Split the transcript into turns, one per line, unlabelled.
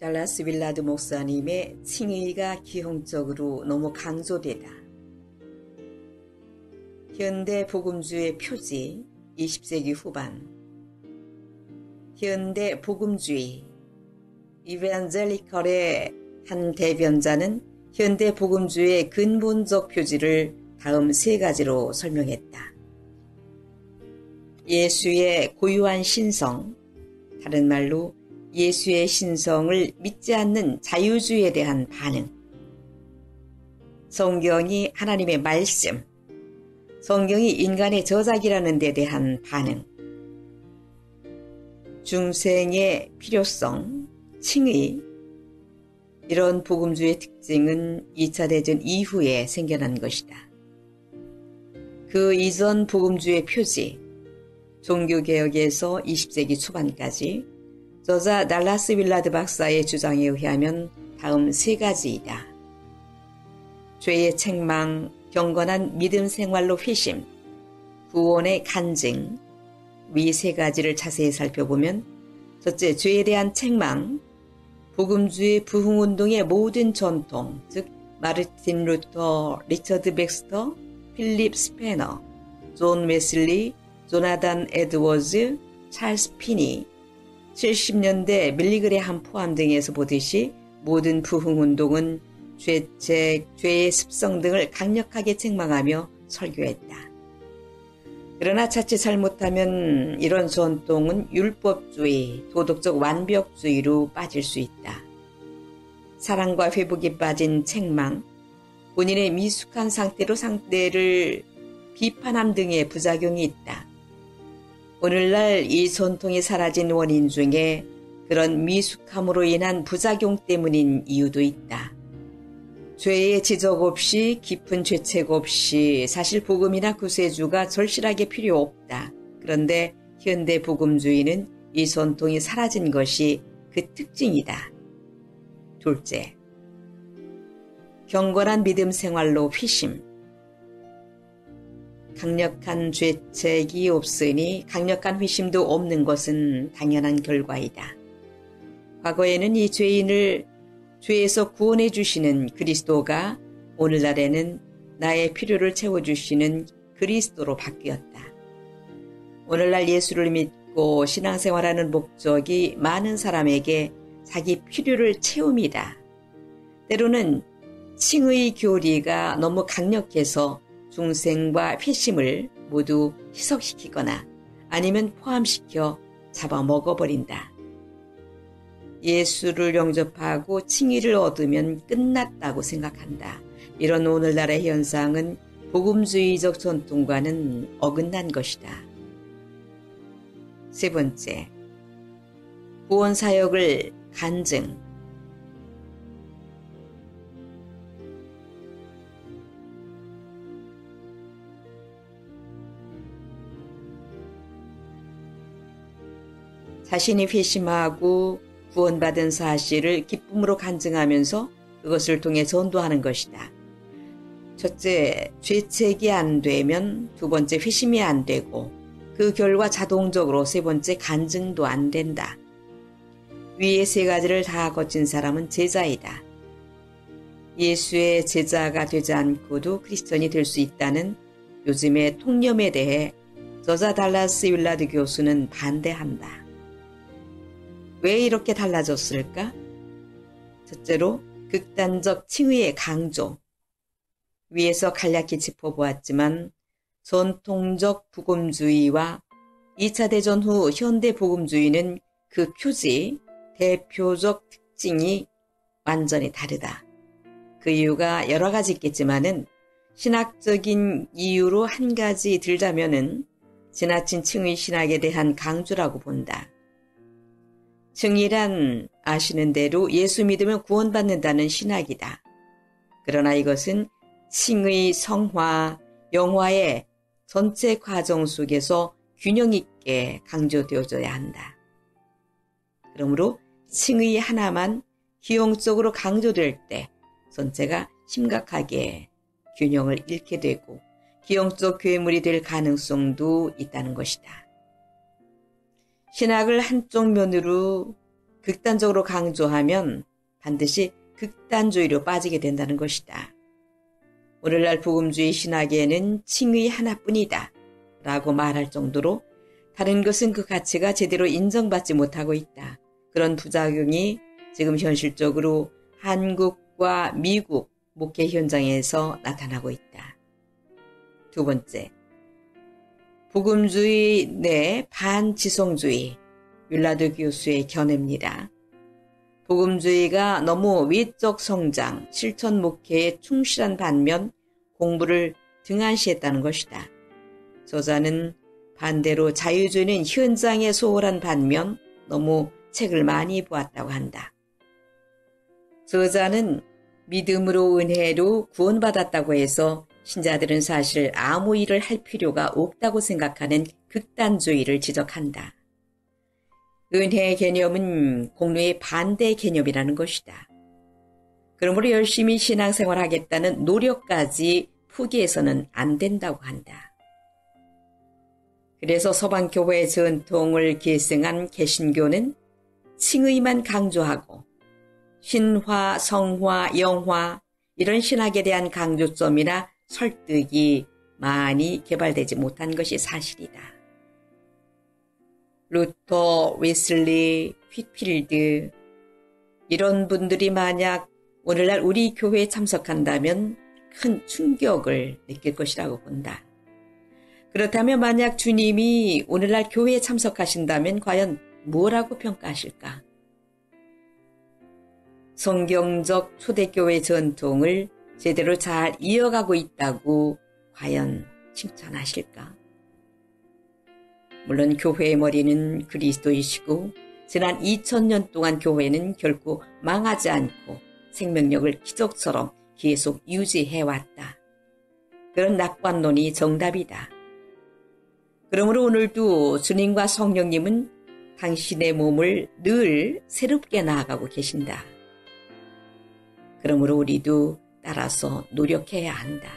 달라스 윌라드 목사님의 칭의가 기형적으로 너무 강조되다. 현대 복음주의 표지 20세기 후반. 현대 복음주의 이벤젤리컬의 한 대변자는 현대 복음주의의 근본적 표지를 다음 세 가지로 설명했다. 예수의 고유한 신성, 다른 말로 예수의 신성을 믿지 않는 자유주의에 대한 반응, 성경이 하나님의 말씀, 성경이 인간의 저작이라는 데 대한 반응, 중생의 필요성, 칭의, 이런 복음주의 특징은 2차 대전 이후에 생겨난 것이다. 그 이전 복음주의 표지, 종교개혁에서 20세기 초반까지 저자 달라스 윌라드 박사의 주장에 의하면 다음 세 가지이다. 죄의 책망, 경건한 믿음 생활로 회심, 구원의 간증, 위 세 가지를 자세히 살펴보면 첫째, 죄에 대한 책망, 복음주의 부흥운동의 모든 전통, 즉 마르틴 루터, 리처드 백스터, 필립 스패너, 존 웨슬리, 조나단 에드워즈, 찰스 피니, 70년대 밀리그레함 포함 등에서 보듯이 모든 부흥운동은 죄책, 죄의 습성 등을 강력하게 책망하며 설교했다. 그러나 자칫 잘못하면 이런 전통은 율법주의, 도덕적 완벽주의로 빠질 수 있다. 사랑과 회복에 빠진 책망, 본인의 미숙한 상태로 상대를 비판함 등의 부작용이 있다. 오늘날 이 전통이 사라진 원인 중에 그런 미숙함으로 인한 부작용 때문인 이유도 있다. 죄의 지적 없이, 깊은 죄책 없이 사실 복음이나 구세주가 절실하게 필요 없다. 그런데 현대 복음주의는 이 전통이 사라진 것이 그 특징이다. 둘째, 경건한 믿음 생활로 회심. 강력한 죄책이 없으니 강력한 회심도 없는 것은 당연한 결과이다. 과거에는 이 죄인을 죄에서 구원해 주시는 그리스도가 오늘날에는 나의 필요를 채워주시는 그리스도로 바뀌었다. 오늘날 예수를 믿고 신앙생활하는 목적이 많은 사람에게 자기 필요를 채움이다. 때로는 칭의 교리가 너무 강력해서 중생과 회심을 모두 희석시키거나 아니면 포함시켜 잡아먹어버린다. 예수를 영접하고 칭의를 얻으면 끝났다고 생각한다. 이런 오늘날의 현상은 복음주의적 전통과는 어긋난 것이다. 세 번째, 구원사역을 간증. 자신이 회심하고 구원받은 사실을 기쁨으로 간증하면서 그것을 통해 전도하는 것이다. 첫째, 죄책이 안 되면 두 번째 회심이 안 되고 그 결과 자동적으로 세 번째 간증도 안 된다. 위의 세 가지를 다 거친 사람은 제자이다. 예수의 제자가 되지 않고도 크리스천이 될 수 있다는 요즘의 통념에 대해 저자 달라스 윌라드 교수는 반대한다. 왜 이렇게 달라졌을까? 첫째로 극단적 칭의의 강조. 위에서 간략히 짚어보았지만 전통적 복음주의와 2차 대전 후 현대 복음주의는 그 표지, 대표적 특징이 완전히 다르다. 그 이유가 여러 가지 있겠지만은 신학적인 이유로 한 가지 들자면은 지나친 칭의 신학에 대한 강조라고 본다. 칭의란 아시는 대로 예수 믿으면 구원받는다는 신학이다. 그러나 이것은 칭의, 성화, 영화의 전체 과정 속에서 균형 있게 강조되어져야 한다. 그러므로 칭의 하나만 기형적으로 강조될 때 전체가 심각하게 균형을 잃게 되고 기형적 괴물이 될 가능성도 있다는 것이다. 신학을 한쪽 면으로 극단적으로 강조하면 반드시 극단주의로 빠지게 된다는 것이다. 오늘날 복음주의 신학에는 칭의 하나뿐이다 라고 말할 정도로 다른 것은 그 가치가 제대로 인정받지 못하고 있다. 그런 부작용이 지금 현실적으로 한국과 미국 목회 현장에서 나타나고 있다. 두 번째, 복음주의 내 반지성주의, 윌라드 교수의 견해입니다. 복음주의가 너무 외적 성장, 실천 목회에 충실한 반면 공부를 등한시했다는 것이다. 저자는 반대로 자유주의는 현장에 소홀한 반면 너무 책을 많이 보았다고 한다. 저자는 믿음으로 은혜로 구원받았다고 해서 신자들은 사실 아무 일을 할 필요가 없다고 생각하는 극단주의를 지적한다. 은혜의 개념은 공로의 반대 개념이라는 것이다. 그러므로 열심히 신앙생활하겠다는 노력까지 포기해서는 안 된다고 한다. 그래서 서방교회의 전통을 계승한 개신교는 칭의만 강조하고 신화, 성화, 영화 이런 신학에 대한 강조점이나 설득이 많이 개발되지 못한 것이 사실이다. 루터, 웨슬리, 휘필드 이런 분들이 만약 오늘날 우리 교회에 참석한다면 큰 충격을 느낄 것이라고 본다. 그렇다면 만약 주님이 오늘날 교회에 참석하신다면 과연 뭐라고 평가하실까? 성경적 초대교회 전통을 제대로 잘 이어가고 있다고 과연 칭찬하실까? 물론 교회의 머리는 그리스도이시고 지난 2000년 동안 교회는 결코 망하지 않고 생명력을 기적처럼 계속 유지해왔다. 그런 낙관론이 정답이다. 그러므로 오늘도 주님과 성령님은 당신의 몸을 늘 새롭게 나아가고 계신다. 그러므로 우리도 따라서 노력해야 한다.